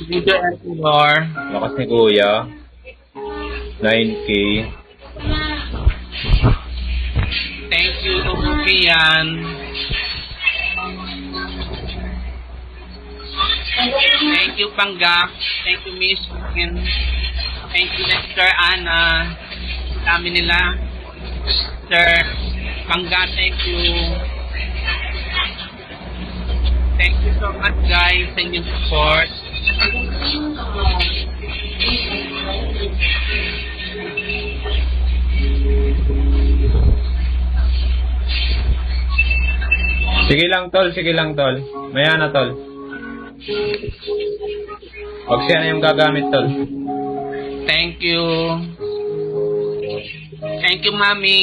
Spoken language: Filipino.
Video Editor. Lakas ni Kuya. 9K. Thank you, Kian. Thank you, Panggap. Thank you, Miss Ken. Thank you, Sir Anna. Dami nila. Sir Panggap, thank you. Thank you so much, guys, sa inyong support. Sige lang, tol. Sige lang, tol. Maya na, tol. Huwag siya na yung gagamit, tol. Thank you. Thank you, Mami.